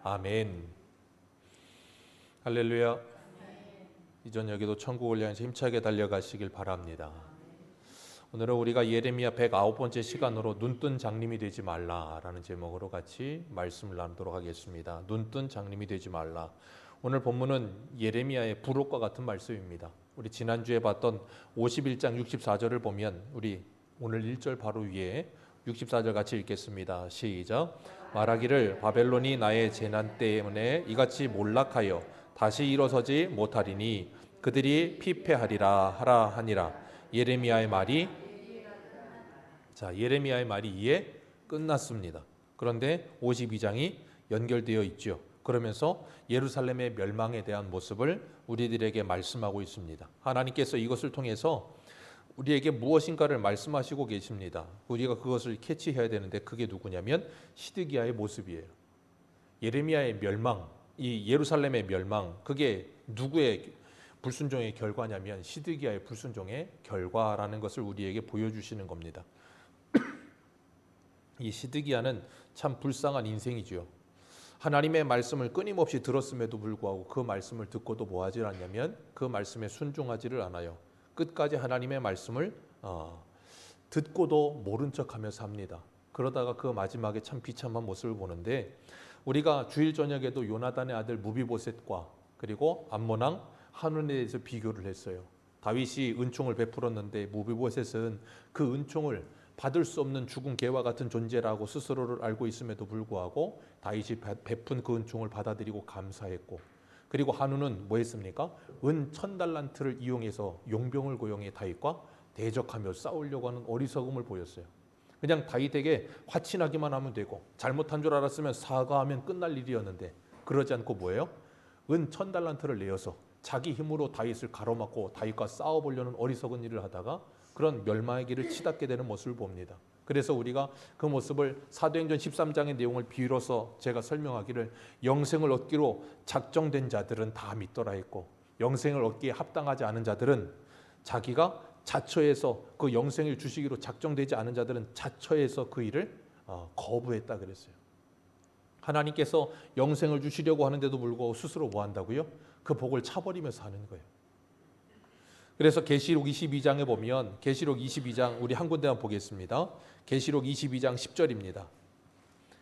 아멘. 할렐루야. 이 저녁에도 천국을 향해서 힘차게 달려가시길 바랍니다. 오늘은 우리가 예레미야 109번째 시간으로 눈뜬 장님이 되지 말라라는 제목으로 같이 말씀을 나누도록 하겠습니다. 눈뜬 장님이 되지 말라. 오늘 본문은 예레미야의 부록과 같은 말씀입니다. 우리 지난주에 봤던 51장 64절을 보면 우리 오늘 1절 바로 위에 64절 같이 읽겠습니다. 시작. 말하기를 바벨론이 나의 재난 때문에 이같이 몰락하여 다시 일어서지 못하리니 그들이 피폐하리라 하라 하니라. 예레미야의 말이 예레미야의 말이 이에 끝났습니다. 그런데 52장이 연결되어 있죠. 그러면서 예루살렘의 멸망에 대한 모습을 우리들에게 말씀하고 있습니다. 하나님께서 이것을 통해서 우리에게 무엇인가를 말씀하시고 계십니다. 우리가 그것을 캐치해야 되는데 그게 누구냐면 시드기야의 모습이에요. 예레미야의 멸망, 이 예루살렘의 멸망, 그게 누구의 불순종의 결과냐면 시드기야의 불순종의 결과라는 것을 우리에게 보여주시는 겁니다. 이 시드기야는 참 불쌍한 인생이죠. 하나님의 말씀을 끊임없이 들었음에도 불구하고 그 말씀을 듣고도 뭐하지 않냐면 그 말씀에 순종하지를 않아요. 끝까지 하나님의 말씀을 듣고도 모른 척하며 삽니다. 그러다가 그 마지막에 참 비참한 모습을 보는데 우리가 주일 저녁에도 요나단의 아들 무비보셋과 그리고 암몬왕 한운에 대해서 비교를 했어요. 다윗이 은총을 베풀었는데 무비보셋은 그 은총을 받을 수 없는 죽은 개와 같은 존재라고 스스로를 알고 있음에도 불구하고 다윗이 베푼 그 은총을 받아들이고 감사했고, 그리고 한우는 뭐 했습니까? 은 1000달란트를 이용해서 용병을 고용해 다윗과 대적하며 싸우려고 하는 어리석음을 보였어요. 그냥 다윗에게 화친하기만 하면 되고 잘못한 줄 알았으면 사과하면 끝날 일이었는데 그러지 않고 뭐예요? 은 1000달란트를 내어서 자기 힘으로 다윗을 가로막고 다윗과 싸워보려는 어리석은 일을 하다가 그런 멸망의 길을 치닫게 되는 모습을 봅니다. 그래서 우리가 그 모습을 사도행전 13장의 내용을 비로소 제가 설명하기를 영생을 얻기로 작정된 자들은 다 믿더라 했고, 영생을 얻기에 합당하지 않은 자들은 자기가 자처해서 그 영생을 주시기로 작정되지 않은 자들은 자처해서 그 일을 거부했다 그랬어요. 하나님께서 영생을 주시려고 하는데도 불구하고 스스로 뭐 한다고요? 그 복을 차버리면서 하는 거예요. 그래서 계시록 22장에 보면 계시록 22장 우리 한 군데만 보겠습니다. 계시록 22장 10절입니다.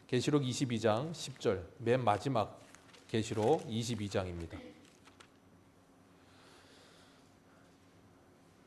계시록 22장 10절 맨 마지막 계시록 22장입니다.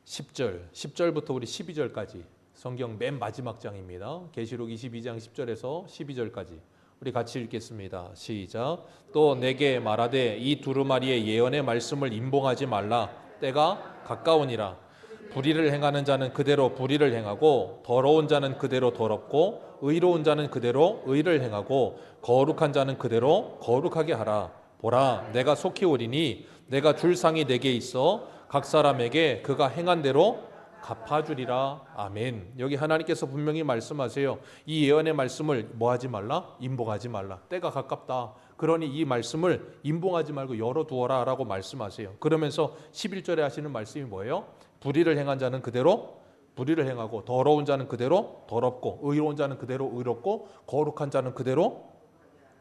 10절부터 우리 12절까지 성경 맨 마지막 장입니다. 계시록 22장 10절에서 12절까지 우리 같이 읽겠습니다. 시작. 또 내게 말하되 이 두루마리의 예언의 말씀을 임봉하지 말라. 때가 가까우니라. 불의를 행하는 자는 그대로 불의를 행하고 더러운 자는 그대로 더럽고 의로운 자는 그대로 의를 행하고 거룩한 자는 그대로 거룩하게 하라. 보라, 내가 속히 오리니 내가 줄 상이 내게 있어 각 사람에게 그가 행한 대로 갚아주리라. 아멘. 여기 하나님께서 분명히 말씀하세요. 이 예언의 말씀을 뭐하지 말라? 임봉하지 말라. 때가 가깝다. 그러니 이 말씀을 임봉하지 말고 열어두어라 라고 말씀하세요. 그러면서 11절에 하시는 말씀이 뭐예요? 불의를 행한 자는 그대로 불의를 행하고 더러운 자는 그대로 더럽고 의로운 자는 그대로 의롭고 거룩한 자는 그대로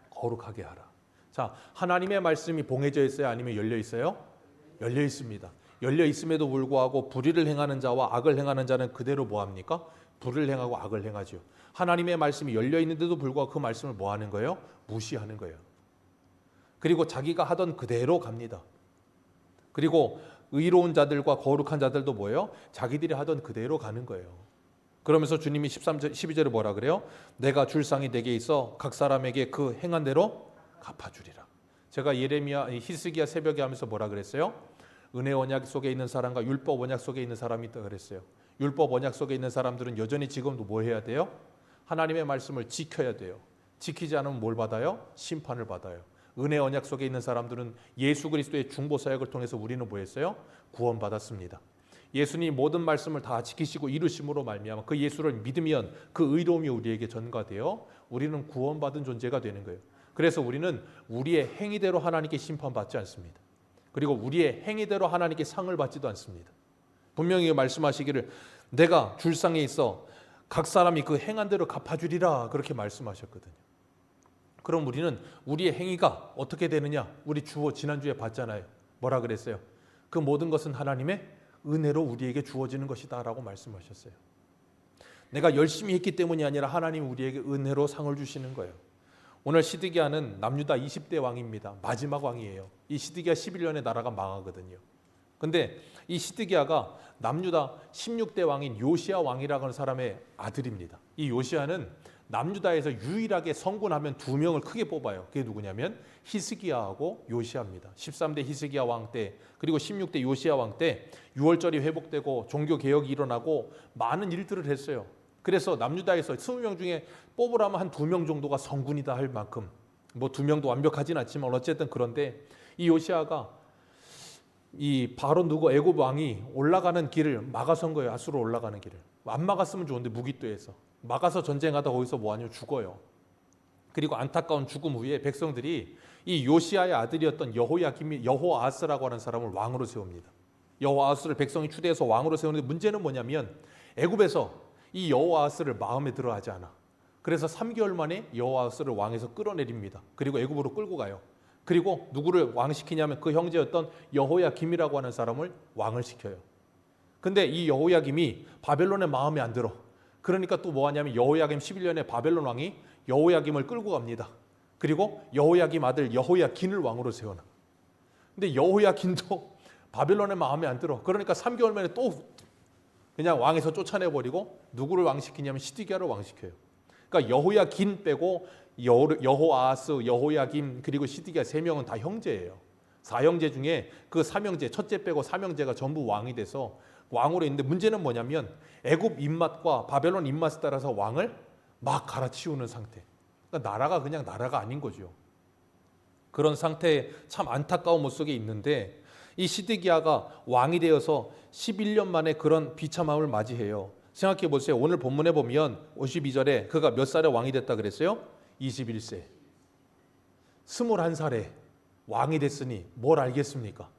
거룩하게 하라. 자, 하나님의 말씀이 봉해져 있어요? 아니면 열려 있어요? 열려 있습니다. 열려 있음에도 불구하고 불의를 행하는 자와 악을 행하는 자는 그대로 뭐합니까? 불의를 행하고 악을 행하죠. 하나님의 말씀이 열려 있는데도 불구하고 그 말씀을 뭐하는 거예요? 무시하는 거예요. 그리고 자기가 하던 그대로 갑니다. 그리고 의로운 자들과 거룩한 자들도 뭐예요? 자기들이 하던 그대로 가는 거예요. 그러면서 주님이 12절에 뭐라 그래요? 내가 줄 상이 내게 있어 각 사람에게 그 행한 대로 갚아주리라. 제가 예레미야 히스기야 새벽에 하면서 뭐라 그랬어요? 은혜 언약 속에 있는 사람과 율법 언약 속에 있는 사람이 있다 그랬어요. 율법 언약 속에 있는 사람들은 여전히 지금도 뭐 해야 돼요? 하나님의 말씀을 지켜야 돼요. 지키지 않으면 뭘 받아요? 심판을 받아요. 은혜 언약 속에 있는 사람들은 예수 그리스도의 중보 사역을 통해서 우리는 뭐 했어요? 구원받았습니다. 예수님 모든 말씀을 다 지키시고 이루심으로 말미암아 그 예수를 믿으면 그 의로움이 우리에게 전가되어 우리는 구원받은 존재가 되는 거예요. 그래서 우리는 우리의 행위대로 하나님께 심판받지 않습니다. 그리고 우리의 행위대로 하나님께 상을 받지도 않습니다. 분명히 말씀하시기를 내가 줄상에 있어 각 사람이 그 행한 대로 갚아주리라 그렇게 말씀하셨거든요. 그럼 우리는 우리의 행위가 어떻게 되느냐? 우리 지난주에 봤잖아요. 뭐라 그랬어요? 그 모든 것은 하나님의 은혜로 우리에게 주어지는 것이다 라고 말씀하셨어요. 내가 열심히 했기 때문이 아니라 하나님 우리에게 은혜로 상을 주시는 거예요. 오늘 시드기야는 남유다 20대 왕입니다. 마지막 왕이에요. 이 시드기야 11년에 나라가 망하거든요. 근데 이 시드기야가 남유다 16대 왕인 요시야 왕이라고 하는 사람의 아들입니다. 이 요시야는 남유다에서 유일하게 성군하면 두 명을 크게 뽑아요. 그게 누구냐면 히스기야하고 요시야입니다. 13대 히스기야 왕 때, 그리고 16대 요시야 왕 때 유월절이 회복되고 종교 개혁이 일어나고 많은 일들을 했어요. 그래서 남유다에서 20명 중에 뽑으라면 한 2명 정도가 성군이다 할 만큼, 뭐 2명도 완벽하진 않지만 어쨌든 그런데 이 요시야가 이 바로 애굽 왕이 올라가는 길을 막아선 거예요. 아수로 올라가는 길을. 안 막았으면 좋은데 무기또에서 막아서 전쟁하다 거기서 뭐하냐 죽어요. 그리고 안타까운 죽음 후에 백성들이 이 요시야의 아들이었던 여호아스라고 하는 사람을 왕으로 세웁니다. 여호아스를 백성이 추대해서 왕으로 세우는데 문제는 뭐냐면 애굽에서 이 여호아스를 마음에 들어하지 않아. 그래서 3개월 만에 여호아스를 왕에서 끌어내립니다. 그리고 애굽으로 끌고 가요. 그리고 누구를 왕시키냐면 그 형제였던 여호야김이라고 하는 사람을 왕을 시켜요. 근데 이 여호야김이 바벨론의 마음에 안 들어. 그러니까 또 뭐하냐면 여호야김 11년에 바벨론 왕이 여호야김을 끌고 갑니다. 그리고 여호야김 아들 여호야긴을 왕으로 세워놔. 근데 여호야긴도 바벨론의 마음에 안 들어. 그러니까 3개월 만에 또 그냥 왕에서 쫓아내버리고 누구를 왕시키냐면 시드기야를 왕시켜요. 그러니까 여호야긴 빼고 여호아스, 여호야김 그리고 시드기야 3명은 다 형제예요. 4형제 중에 그 3형제, 첫째 빼고 3형제가 전부 왕이 돼서 왕으로 있는데 문제는 뭐냐면 애굽 입맛과 바벨론 입맛에 따라서 왕을 막 갈아치우는 상태. 그러니까 나라가 그냥 나라가 아닌 거죠. 그런 상태에 참 안타까운 모습이 있는데 이 시드기야가 왕이 되어서 11년 만에 그런 비참함을 맞이해요. 생각해 보세요. 오늘 본문에 보면 52절에 그가 몇 살에 왕이 됐다 그랬어요? 21세. 21살에 왕이 됐으니 뭘 알겠습니까?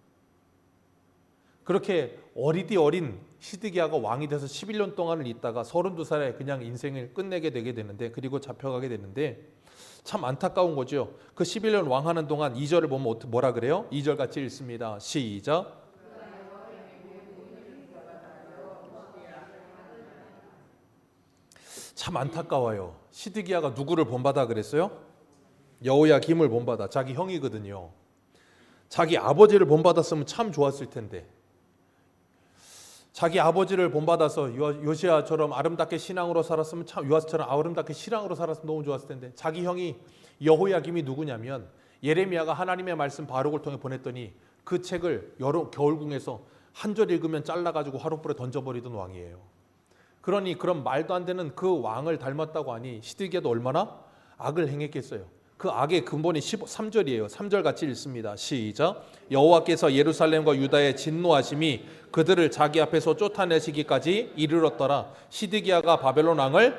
그렇게 어리디 어린 시드기야가 왕이 돼서 11년 동안을 있다가 32살에 그냥 인생을 끝내게 되게 되는데, 그리고 잡혀가게 되는데 참 안타까운 거죠. 그 11년 왕하는 동안 2절을 보면 뭐라 그래요? 2절 같이 읽습니다. 시작. 참 안타까워요. 시드기야가 누구를 본받아 그랬어요? 여호야김을 본받아. 자기 형이거든요. 자기 아버지를 본받았으면 참 좋았을 텐데, 자기 아버지를 본받아서 요시야처럼 아름답게 신앙으로 살았으면 참, 요아스처럼 아름답게 신앙으로 살았으면 너무 좋았을 텐데, 자기 형이 여호야김이 누구냐면 예레미야가 하나님의 말씀 바룩을 통해 보냈더니 그 책을 겨울궁에서 한 절 읽으면 잘라가지고 하룻불에 던져버리던 왕이에요. 그러니 그런 말도 안 되는 그 왕을 닮았다고 하니 시드기야도 얼마나 악을 행했겠어요. 그 악의 근본이 3절이에요. 3절 같이 읽습니다. 시작. 여호와께서 예루살렘과 유다의 진노하심이 그들을 자기 앞에서 쫓아내시기까지 이르렀더라. 시드기야가 바벨론 왕을,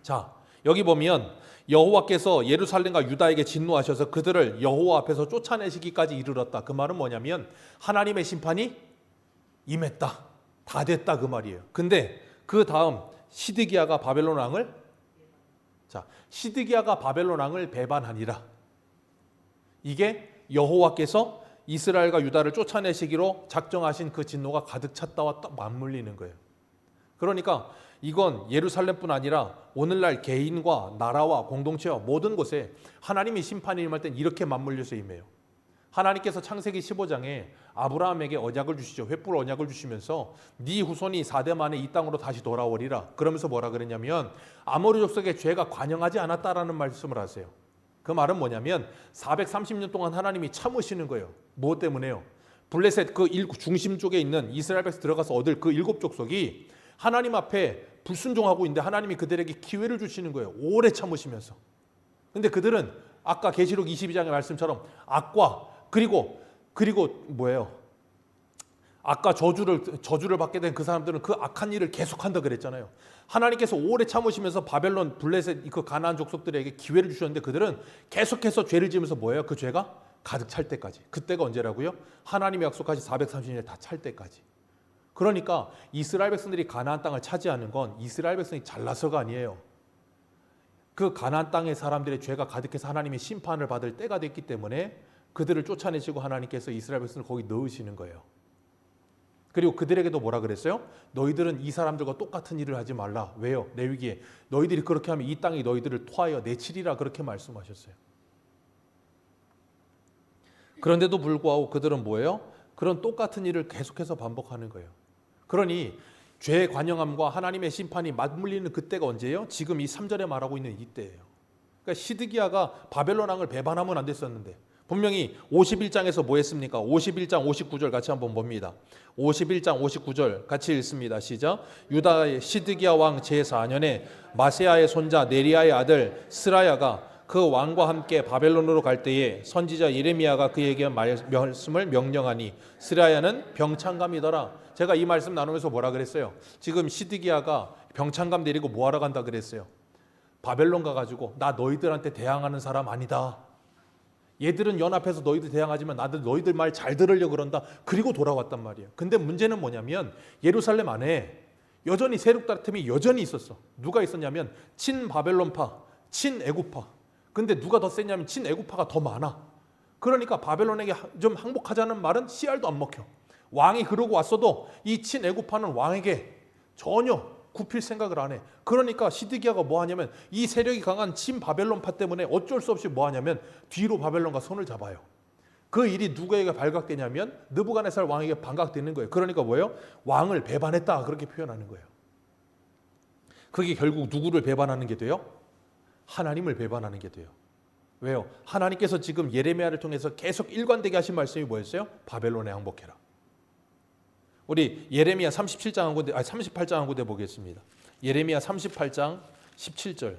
자 여기 보면 여호와께서 예루살렘과 유다에게 진노하셔서 그들을 여호와 앞에서 쫓아내시기까지 이르렀다. 그 말은 뭐냐면 하나님의 심판이 임했다. 다 됐다 그 말이에요. 근데 그 다음 시드기야가 바벨론 왕을, 자 시드기야가 바벨론 왕을 배반하니라. 이게 여호와께서 이스라엘과 유다를 쫓아내시기로 작정하신 그 진노가 가득 찼다와 딱 맞물리는 거예요. 그러니까 이건 예루살렘뿐 아니라 오늘날 개인과 나라와 공동체와 모든 곳에 하나님이 심판이 임할 땐 이렇게 맞물려서 임해요. 하나님께서 창세기 15장에 아브라함에게 언약을 주시죠. 횃불 언약을 주시면서 네 후손이 4대 만에 이 땅으로 다시 돌아오리라. 그러면서 뭐라 그랬냐면 아모리 족속의 죄가 관영하지 않았다라는 말씀을 하세요. 그 말은 뭐냐면 430년 동안 하나님이 참으시는 거예요. 무엇 때문에요? 블레셋 그 중심 쪽에 있는 이스라엘 백성 들어가서 얻을 그 7족속이 하나님 앞에 불순종하고 있는데 하나님이 그들에게 기회를 주시는 거예요. 오래 참으시면서. 근데 그들은 아까 계시록 22장의 말씀처럼 악과 그리고 뭐예요? 아까 저주를 받게 된 그 사람들은 그 악한 일을 계속한다 그랬잖아요. 하나님께서 오래 참으시면서 바벨론, 블레셋 그 가나안 족속들에게 기회를 주셨는데 그들은 계속해서 죄를 지으면서 뭐예요? 그 죄가 가득 찰 때까지. 그때가 언제라고요? 하나님의 약속하신 430년 다 찰 때까지. 그러니까 이스라엘 백성들이 가나안 땅을 차지하는 건 이스라엘 백성이 잘나서가 아니에요. 그 가나안 땅의 사람들의 죄가 가득해서 하나님의 심판을 받을 때가 됐기 때문에 그들을 쫓아내시고 하나님께서 이스라엘 백성을 거기 넣으시는 거예요. 그리고 그들에게도 뭐라 그랬어요? 너희들은 이 사람들과 똑같은 일을 하지 말라. 왜요? 레위기에 너희들이 그렇게 하면 이 땅이 너희들을 토하여 내치리라 그렇게 말씀하셨어요. 그런데도 불구하고 그들은 뭐예요? 그런 똑같은 일을 계속해서 반복하는 거예요. 그러니 죄의 관영함과 하나님의 심판이 맞물리는 그때가 언제예요? 지금 이 3절에 말하고 있는 이때예요. 그러니까 시드기야가 바벨론 왕을 배반하면 안 됐었는데 분명히 51장에서 뭐 했습니까? 51장 59절 같이 한번 봅니다. 51장 59절 같이 읽습니다. 시작. 유다의 시드기야 왕 제4년에 마세야의 손자 네리야의 아들 스라야가 그 왕과 함께 바벨론으로 갈 때에 선지자 예레미야가 그에게 말씀을 명령하니 스라야는 병창감이더라. 제가 이 말씀 나누면서 뭐라 그랬어요? 지금 시드기야가 병창감 데리고 뭐하러 간다 그랬어요? 바벨론 가가지고 나 너희들한테 대항하는 사람 아니다. 얘들은 연합해서 너희들 대항하지만 나도 너희들 말 잘 들으려고 그런다. 그리고 돌아왔단 말이에요. 근데 문제는 뭐냐면 예루살렘 안에 여전히 세력 다툼이 여전히 있었어. 누가 있었냐면 친바벨론파, 친애굽파. 근데 누가 더 세냐면 친애굽파가 더 많아. 그러니까 바벨론에게 좀 항복하자는 말은 씨알도 안 먹혀. 왕이 그러고 왔어도 이 친애굽파는 왕에게 전혀 굽힐 생각을 안 해. 그러니까 시드기야가 뭐 하냐면 이 세력이 강한 친바벨론파 때문에 어쩔 수 없이 뭐 하냐면 뒤로 바벨론과 손을 잡아요. 그 일이 누구에게 발각되냐면 느부갓네살 왕에게 발각되는 거예요. 그러니까 뭐예요? 왕을 배반했다 그렇게 표현하는 거예요. 그게 결국 누구를 배반하는 게 돼요? 하나님을 배반하는 게 돼요. 왜요? 하나님께서 지금 예레미야를 통해서 계속 일관되게 하신 말씀이 뭐였어요? 바벨론에 항복해라. 우리 예레미야 38장 한 군데 보겠습니다. 예레미야 38장 17절.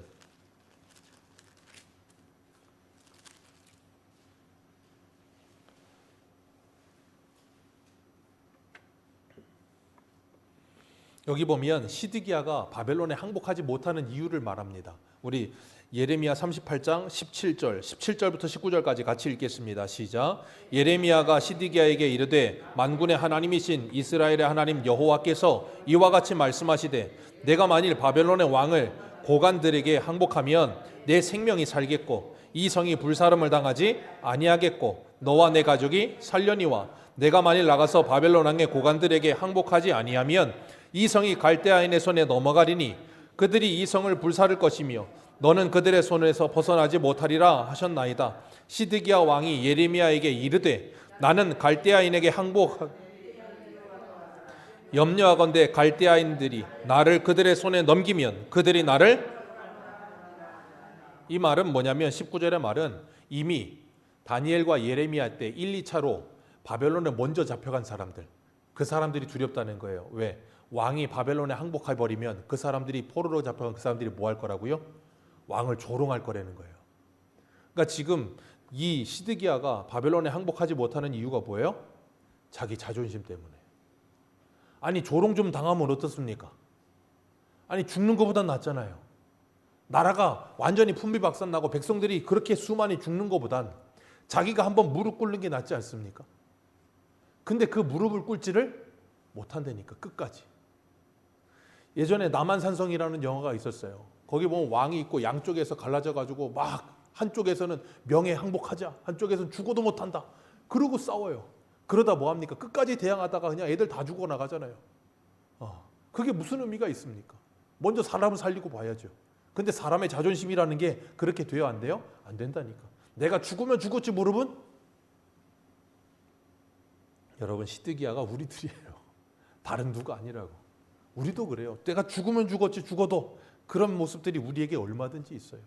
여기 보면 시드기야가 바벨론에 항복하지 못하는 이유를 말합니다. 우리 예레미야 38장 17절, 17절부터 19절까지 같이 읽겠습니다. 시작. 예레미야가 시드기야에게 이르되 만군의 하나님이신 이스라엘의 하나님 여호와께서 이와 같이 말씀하시되 내가 만일 바벨론의 왕을 고관들에게 항복하면 내 생명이 살겠고 이 성이 불사름을 당하지 아니하겠고 너와 내 가족이 살려니와 내가 만일 나가서 바벨론 왕의 고관들에게 항복하지 아니하면 이 성이 갈대아인의 손에 넘어가리니 그들이 이 성을 불사를 것이며 너는 그들의 손에서 벗어나지 못하리라 하셨나이다. 시드기야 왕이 예레미야에게 이르되 나는 갈대아인에게 염려하건대 갈대아인들이 나를 그들의 손에 넘기면 그들이 나를 이 말은 뭐냐면 19절의 말은 이미 다니엘과 예레미야 때 1, 2차로 바벨론에 먼저 잡혀간 사람들 그 사람들이 두렵다는 거예요. 왜? 왕이 바벨론에 항복해버리면 그 사람들이 포로로 잡혀간 그 사람들이 뭐 할 거라고요? 왕을 조롱할 거라는 거예요. 그러니까 지금 이 시드기야가 바벨론에 항복하지 못하는 이유가 뭐예요? 자기 자존심 때문에. 아니 조롱 좀 당하면 어떻습니까? 아니 죽는 것보단 낫잖아요. 나라가 완전히 풍비박산나고 백성들이 그렇게 수많이 죽는 것보단 자기가 한번 무릎 꿇는 게 낫지 않습니까? 근데 그 무릎을 꿇지를 못한다니까 끝까지. 예전에 남한산성이라는 영화가 있었어요. 거기 보면 왕이 있고 양쪽에서 갈라져 가지고 막 한쪽에서는 명예 항복하자, 한쪽에서는 죽어도 못한다. 그러고 싸워요. 그러다 뭐합니까? 끝까지 대항하다가 그냥 애들 다 죽어 나가잖아요. 그게 무슨 의미가 있습니까? 먼저 사람을 살리고 봐야죠. 근데 사람의 자존심이라는 게 그렇게 돼야 안 돼요? 안 된다니까. 내가 죽으면 죽었지 무릎은? 여러분 시드기야가 우리들이에요. 다른 누가 아니라고. 우리도 그래요. 내가 죽으면 죽었지 죽어도 그런 모습들이 우리에게 얼마든지 있어요.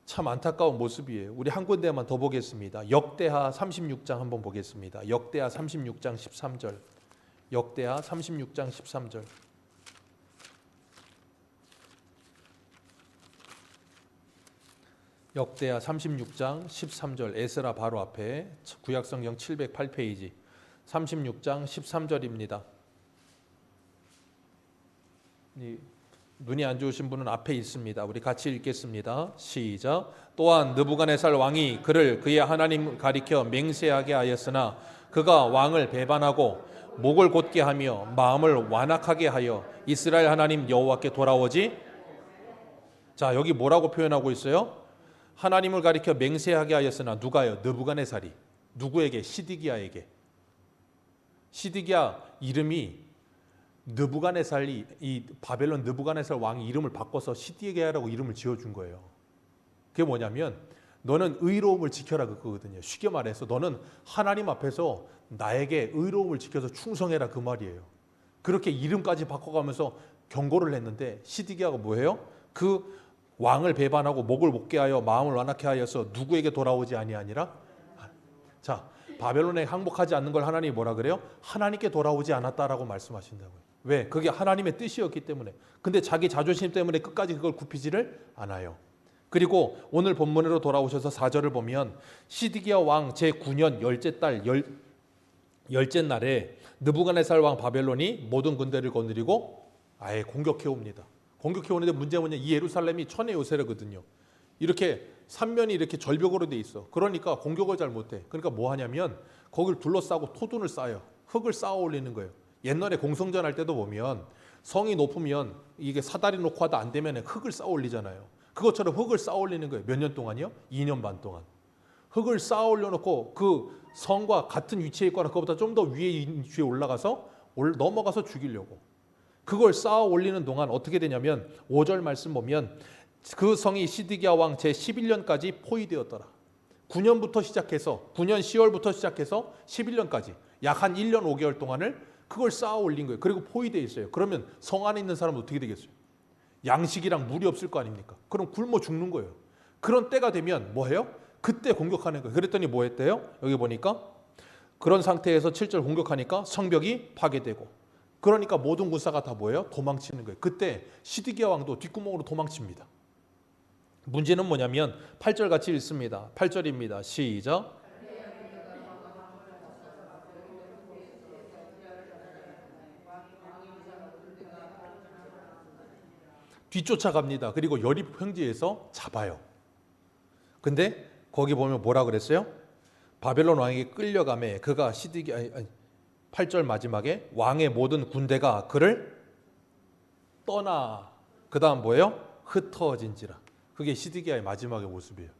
참 안타까운 모습이에요. 우리 한 군데만 더 보겠습니다. 역대하 36장 한번 보겠습니다. 역대하 36장 13절. 역대하 36장 13절. 역대하 36장 13절. 에스라 바로 앞에 구약성경 708페이지 36장 13절입니다. 눈이 안 좋으신 분은 앞에 있습니다. 우리 같이 읽겠습니다. 시작. 또한 느부갓네살 왕이 그를 그의 하나님 가리켜 맹세하게 하였으나 그가 왕을 배반하고 목을 곧게 하며 마음을 완악하게 하여 이스라엘 하나님 여호와께 돌아오지 자, 여기 뭐라고 표현하고 있어요? 하나님을 가리켜 맹세하게 하였으나 누가요? 느부갓네살이. 누구에게? 시드기야에게. 시드기야 이름이 느부갓네살이 이 바벨론 느부갓네살 왕이 이름을 바꿔서 시드기야라고 이름을 지어준 거예요. 그게 뭐냐면 너는 의로움을 지켜라 그거거든요. 쉽게 말해서 너는 하나님 앞에서 나에게 의로움을 지켜서 충성해라 그 말이에요. 그렇게 이름까지 바꿔가면서 경고를 했는데 시드기야가 뭐예요? 그 왕을 배반하고 목을 못게 하여 마음을 완악케 하여서 누구에게 돌아오지 아니하니라? 자, 바벨론에 항복하지 않는 걸 하나님이 뭐라 그래요? 하나님께 돌아오지 않았다라고 말씀하신다고요. 왜? 그게 하나님의 뜻이었기 때문에. 근데 자기 자존심 때문에 끝까지 그걸 굽히지를 않아요. 그리고 오늘 본문으로 돌아오셔서 4절을 보면 시드기야 왕 제9년 열째 달 열째 날에 느부갓네살 왕 바벨론이 모든 군대를 거느리고 아예 공격해 옵니다. 공격해 오는데 문제가 뭐냐? 이 예루살렘이 천의 요새거든요. 이렇게 삼면이 이렇게 절벽으로 돼 있어. 그러니까 공격을 잘 못해. 그러니까 뭐 하냐면 거기를 둘러싸고 토둔을 쌓아요. 흙을 쌓아 올리는 거예요. 옛날에 공성전 할 때도 보면 성이 높으면 이게 사다리 놓고 하다 안 되면 흙을 쌓아 올리잖아요. 그것처럼 흙을 쌓아 올리는 거예요. 몇 년 동안이요? 2년 반 동안. 흙을 쌓아 올려놓고 그 성과 같은 위치에 있거나 그것보다 좀 더 위에 올라가서 넘어가서 죽이려고. 그걸 쌓아 올리는 동안 어떻게 되냐면 5절 말씀 보면 그 성이 시드기야 왕 제11년까지 포위되었더라. 9년부터 시작해서 9년 10월부터 시작해서 11년까지 약 한 1년 5개월 동안을 그걸 쌓아 올린 거예요. 그리고 포위되어 있어요. 그러면 성 안에 있는 사람은 어떻게 되겠어요? 양식이랑 물이 없을 거 아닙니까? 그럼 굶어 죽는 거예요. 그런 때가 되면 뭐 해요? 그때 공격하는 거예요. 그랬더니 뭐 했대요? 여기 보니까 그런 상태에서 7절 공격하니까 성벽이 파괴되고 그러니까 모든 군사가 다 뭐예요? 도망치는 거예요. 그때 시드기야 왕도 뒷구멍으로 도망칩니다. 문제는 뭐냐면 8절 같이 읽습니다. 8절입니다. 시작. 뒤쫓아갑니다. 그리고 여립 평지에서 잡아요. 근데 거기 보면 뭐라 그랬어요? 바벨론 왕에게 끌려가매 그가 시드기야 8절 마지막에 왕의 모든 군대가 그를 떠나 그 다음 뭐예요? 흩어진지라. 그게 시드기야의 마지막의 모습이에요.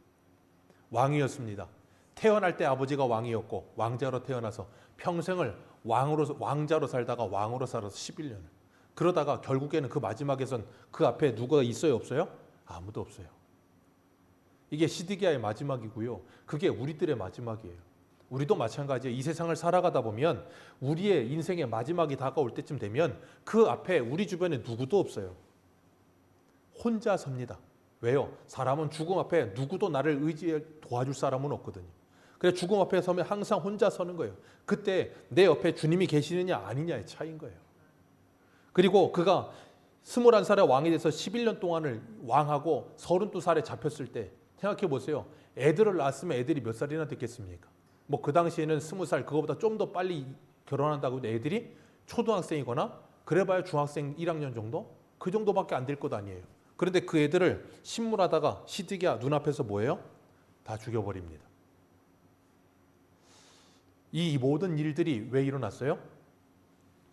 왕이었습니다. 태어날 때 아버지가 왕이었고 왕자로 태어나서 평생을 왕자로 살다가 왕으로 살아서 11년을 그러다가 결국에는 그 마지막에선 그 앞에 누가 있어요 없어요? 아무도 없어요. 이게 시드기야의 마지막이고요. 그게 우리들의 마지막이에요. 우리도 마찬가지예요. 이 세상을 살아가다 보면 우리의 인생의 마지막이 다가올 때쯤 되면 그 앞에 우리 주변에 누구도 없어요. 혼자 섭니다. 왜요? 사람은 죽음 앞에 누구도 나를 의지해 도와줄 사람은 없거든요. 그래서 죽음 앞에 서면 항상 혼자 서는 거예요. 그때 내 옆에 주님이 계시느냐 아니냐의 차이인 거예요. 그리고 그가 21살에 왕이 돼서 11년 동안을 왕하고 32살에 잡혔을 때 생각해 보세요. 애들을 낳았으면 애들이 몇 살이나 됐겠습니까? 뭐 그 당시에는 20살 그거보다 좀 더 빨리 결혼한다고 해도 애들이 초등학생이거나 그래봐야 중학생 1학년 정도? 그 정도밖에 안 될 것 아니에요. 그런데 그 애들을 신문하다가 시드기야 눈앞에서 뭐예요? 다 죽여버립니다. 이 모든 일들이 왜 일어났어요?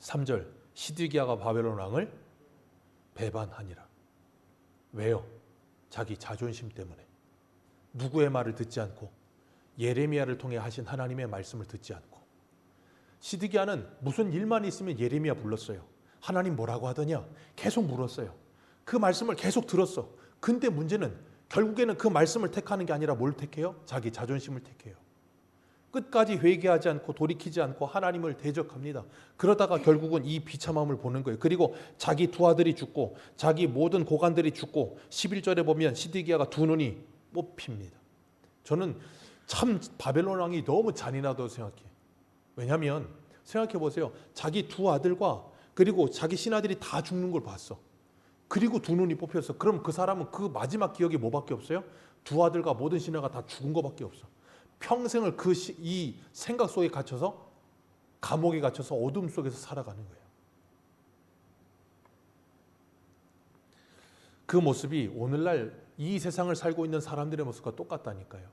3절 시드기야가 바벨론 왕을 배반하니라. 왜요? 자기 자존심 때문에 누구의 말을 듣지 않고 예레미야를 통해 하신 하나님의 말씀을 듣지 않고 시드기야는 무슨 일만 있으면 예레미야 불렀어요. 하나님 뭐라고 하더냐? 계속 물었어요. 그 말씀을 계속 들었어. 근데 문제는 결국에는 그 말씀을 택하는 게 아니라 뭘 택해요? 자기 자존심을 택해요. 끝까지 회개하지 않고 돌이키지 않고 하나님을 대적합니다. 그러다가 결국은 이 비참함을 보는 거예요. 그리고 자기 두 아들이 죽고 자기 모든 고관들이 죽고 11절에 보면 시드기야가 두 눈이 뽑힙니다. 저는 참 바벨론 왕이 너무 잔인하다고 생각해요. 왜냐하면 생각해 보세요. 자기 두 아들과 그리고 자기 신하들이 다 죽는 걸 봤어. 그리고 두 눈이 뽑혔어. 그럼 그 사람은 그 마지막 기억이 뭐밖에 없어요? 두 아들과 모든 신하가 다 죽은 것밖에 없어. 평생을 이 생각 속에 갇혀서 감옥에 갇혀서 어둠 속에서 살아가는 거예요. 그 모습이 오늘날 이 세상을 살고 있는 사람들의 모습과 똑같다니까요.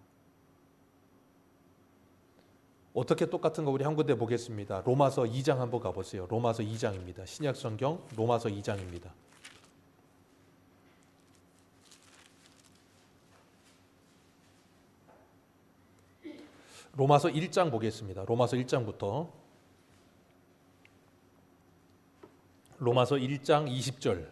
어떻게 똑같은 거 우리 한 군데 보겠습니다. 로마서 2장 한번 가보세요. 로마서 2장입니다. 신약성경 로마서 2장입니다. 로마서 1장 보겠습니다. 로마서 1장부터. 로마서 1장 20절.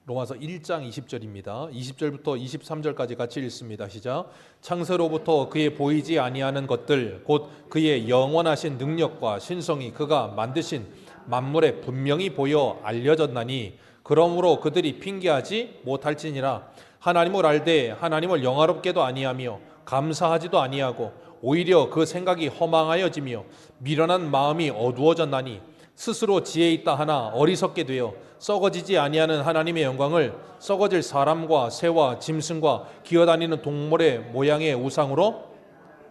로마서 1장 20절입니다. 20절부터 23절까지 같이 읽습니다. 시작. 창세로부터 그의 보이지 아니하는 것들 곧 그의 영원하신 능력과 신성이 그가 만드신 만물에 분명히 보여 알려졌나니 그러므로 그들이 핑계하지 못할지니라. 하나님을 알되 하나님을 영화롭게도 아니하며 감사하지도 아니하고 오히려 그 생각이 허망하여지며 미련한 마음이 어두워졌나니 스스로 지혜 있다 하나 어리석게 되어 썩어지지 아니하는 하나님의 영광을 썩어질 사람과 새와 짐승과 기어다니는 동물의 모양의 우상으로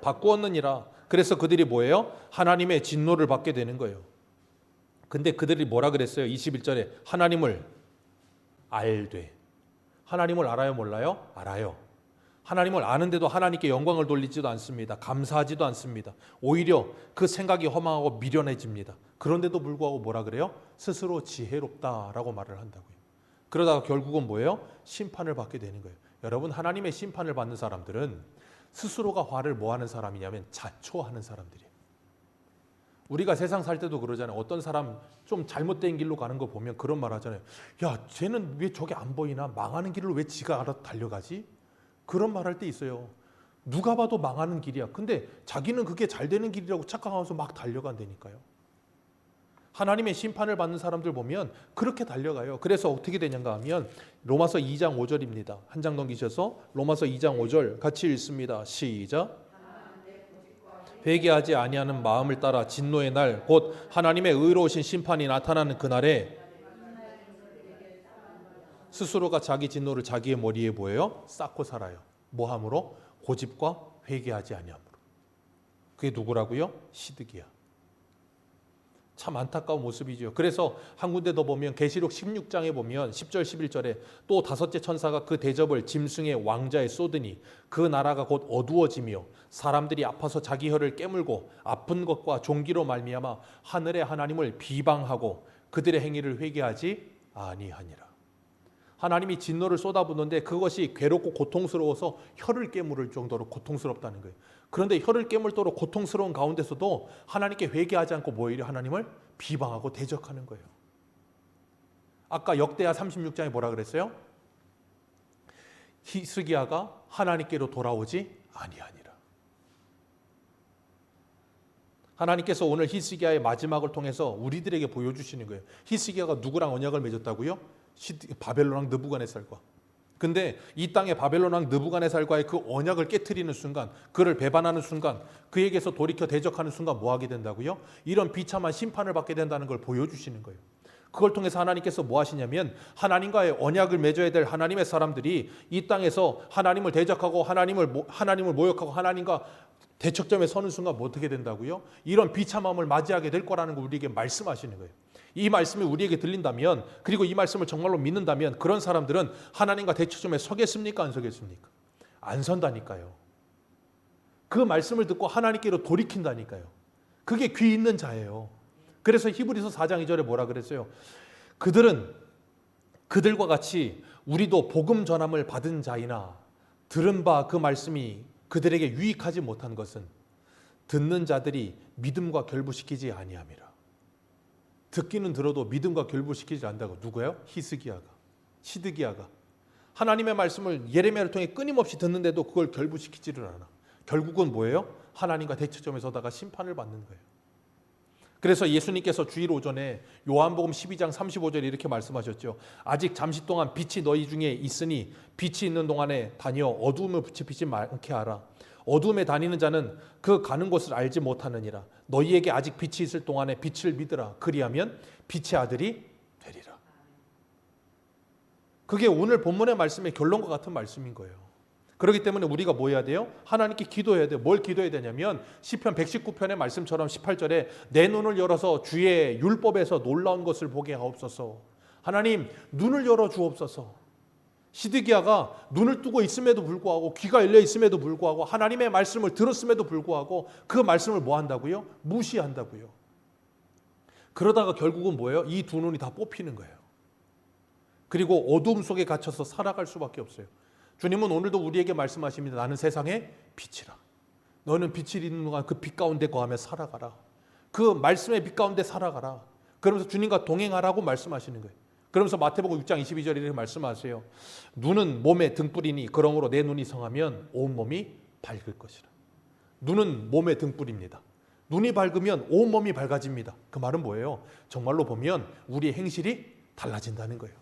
바꾸었느니라. 그래서 그들이 뭐예요? 하나님의 진노를 받게 되는 거예요. 근데 그들이 뭐라 그랬어요? 21절에 하나님을 알되. 하나님을 알아요, 몰라요? 알아요. 하나님을 아는데도 하나님께 영광을 돌리지도 않습니다. 감사하지도 않습니다. 오히려 그 생각이 허망하고 미련해집니다. 그런데도 불구하고 뭐라 그래요? 스스로 지혜롭다라고 말을 한다고요. 그러다가 결국은 뭐예요? 심판을 받게 되는 거예요. 여러분, 하나님의 심판을 받는 사람들은 스스로가 화를 뭐 하는 사람이냐면 자초하는 사람들이에요. 우리가 세상 살 때도 그러잖아요. 어떤 사람 좀 잘못된 길로 가는 거 보면 그런 말 하잖아요. 야, 쟤는 왜 저게 안 보이나? 망하는 길을 왜 지가 알아서 달려가지? 그런 말 할 때 있어요. 누가 봐도 망하는 길이야. 근데 자기는 그게 잘 되는 길이라고 착각하면서 막 달려간다니까요. 하나님의 심판을 받는 사람들 보면 그렇게 달려가요. 그래서 어떻게 되는가 하면 로마서 2장 5절입니다. 한 장 넘기셔서 로마서 2장 5절 같이 읽습니다. 시작. 회개하지 아니하는 마음을 따라 진노의 날 곧 하나님의 의로우신 심판이 나타나는 그날에 스스로가 자기 진노를 자기의 머리에 뭐예요? 쌓고 살아요. 뭐함으로? 고집과 회개하지 아니함으로. 그게 누구라고요? 시드기야. 참 안타까운 모습이죠. 그래서 한 군데 더 보면 계시록 16장에 보면 10절 11절에 또 다섯째 천사가 그 대접을 짐승의 왕자에 쏟으니 그 나라가 곧 어두워지며 사람들이 아파서 자기 혀를 깨물고 아픈 것과 종기로 말미암아 하늘의 하나님을 비방하고 그들의 행위를 회개하지 아니하니라. 하나님이 진노를 쏟아붓는데 그것이 괴롭고 고통스러워서 혀를 깨물을 정도로 고통스럽다는 거예요. 그런데 혀를 깨물도록 고통스러운 가운데서도 하나님께 회개하지 않고 오히려 하나님을 비방하고 대적하는 거예요. 아까 역대하 36장에 뭐라 그랬어요? 히스기야가 하나님께로 돌아오지 아니하니라. 하나님께서 오늘 히스기야의 마지막을 통해서 우리들에게 보여주시는 거예요. 히스기야가 누구랑 언약을 맺었다고요? 바벨론 왕 느부갓네살과. 근데 이 땅에 바벨론 왕 느부갓네살과의 그 언약을 깨트리는 순간, 그를 배반하는 순간, 그에게서 돌이켜 대적하는 순간 뭐 하게 된다고요? 이런 비참한 심판을 받게 된다는 걸 보여주시는 거예요. 그걸 통해서 하나님께서 뭐 하시냐면 하나님과의 언약을 맺어야 될 하나님의 사람들이 이 땅에서 하나님을 대적하고 하나님을 모욕하고 하나님과 대척점에 서는 순간 뭐 어떻게 된다고요? 이런 비참함을 맞이하게 될 거라는 걸 우리에게 말씀하시는 거예요. 이 말씀이 우리에게 들린다면, 그리고 이 말씀을 정말로 믿는다면 그런 사람들은 하나님과 대척점에 서겠습니까? 안 서겠습니까? 안 선다니까요. 그 말씀을 듣고 하나님께로 돌이킨다니까요. 그게 귀 있는 자예요. 그래서 히브리서 4장 2절에 뭐라 그랬어요? 그들은 그들과 같이 우리도 복음 전함을 받은 자이나 들은 바 그 말씀이 그들에게 유익하지 못한 것은 듣는 자들이 믿음과 결부시키지 아니함이라. 듣기는 들어도 믿음과 결부시키지 않는다고. 누구예요? 히스기야가, 시드기야가. 하나님의 말씀을 예레미야를 통해 끊임없이 듣는데도 그걸 결부시키지를 않아. 결국은 뭐예요? 하나님과 대척점에 서다가 심판을 받는 거예요. 그래서 예수님께서 주일 오전에 요한복음 12장 35절에 이렇게 말씀하셨죠. 아직 잠시 동안 빛이 너희 중에 있으니 빛이 있는 동안에 다니어 어두움을 붙이지 않게 하라. 어두움에 다니는 자는 그 가는 곳을 알지 못하느니라. 너희에게 아직 빛이 있을 동안에 빛을 믿으라. 그리하면 빛의 아들이 되리라. 그게 오늘 본문의 말씀의 결론과 같은 말씀인 거예요. 그렇기 때문에 우리가 뭐 해야 돼요? 하나님께 기도해야 돼요. 뭘 기도해야 되냐면 시편 119편의 말씀처럼 18절에 내 눈을 열어서 주의 율법에서 놀라운 것을 보게 하옵소서. 하나님 눈을 열어 주옵소서. 시드기야가 눈을 뜨고 있음에도 불구하고, 귀가 열려 있음에도 불구하고, 하나님의 말씀을 들었음에도 불구하고 그 말씀을 뭐 한다고요? 무시한다고요. 그러다가 결국은 뭐예요? 이 두 눈이 다 뽑히는 거예요. 그리고 어두움 속에 갇혀서 살아갈 수밖에 없어요. 주님은 오늘도 우리에게 말씀하십니다. 나는 세상의 빛이라. 너는 빛을 있는 동안 그 빛 가운데 거하며 살아가라. 그 말씀의 빛 가운데 살아가라. 그러면서 주님과 동행하라고 말씀하시는 거예요. 그러면서 마태복음 6장 22절에 이렇게 말씀하세요. 눈은 몸의 등불이니 그러므로 내 눈이 성하면 온 몸이 밝을 것이라. 눈은 몸의 등불입니다. 눈이 밝으면 온 몸이 밝아집니다. 그 말은 뭐예요? 정말로 보면 우리의 행실이 달라진다는 거예요.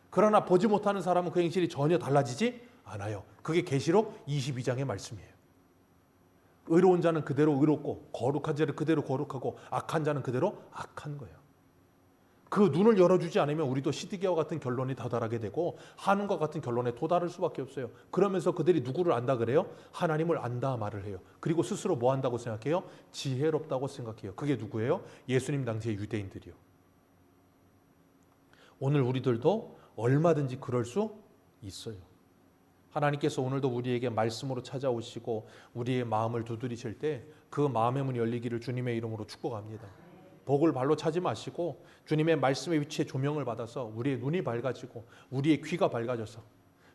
그러나 보지 못하는 사람은 그 행실이 전혀 달라지지 않아요. 그게 계시록 22장의 말씀이에요. 의로운 자는 그대로 의롭고 거룩한 자는 그대로 거룩하고 악한 자는 그대로 악한 거예요. 그 눈을 열어주지 않으면 우리도 시드기와 같은 결론에 도달하게 되고 하는과 같은 결론에 도달할 수밖에 없어요. 그러면서 그들이 누구를 안다 그래요? 하나님을 안다 말을 해요. 그리고 스스로 뭐 한다고 생각해요? 지혜롭다고 생각해요. 그게 누구예요? 예수님 당시의 유대인들이요. 오늘 우리들도 얼마든지 그럴 수 있어요. 하나님께서 오늘도 우리에게 말씀으로 찾아오시고 우리의 마음을 두드리실 때 그 마음의 문이 열리기를 주님의 이름으로 축복합니다. 복을 발로 차지 마시고 주님의 말씀의 위치에 조명을 받아서 우리의 눈이 밝아지고 우리의 귀가 밝아져서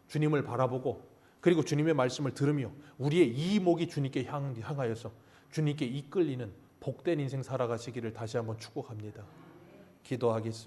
주님을 바라보고 그리고 주님의 말씀을 들으며 우리의 이목이 주님께 향하여서 주님께 이끌리는 복된 인생 살아가시기를 다시 한번 축복합니다. 기도하겠습니다.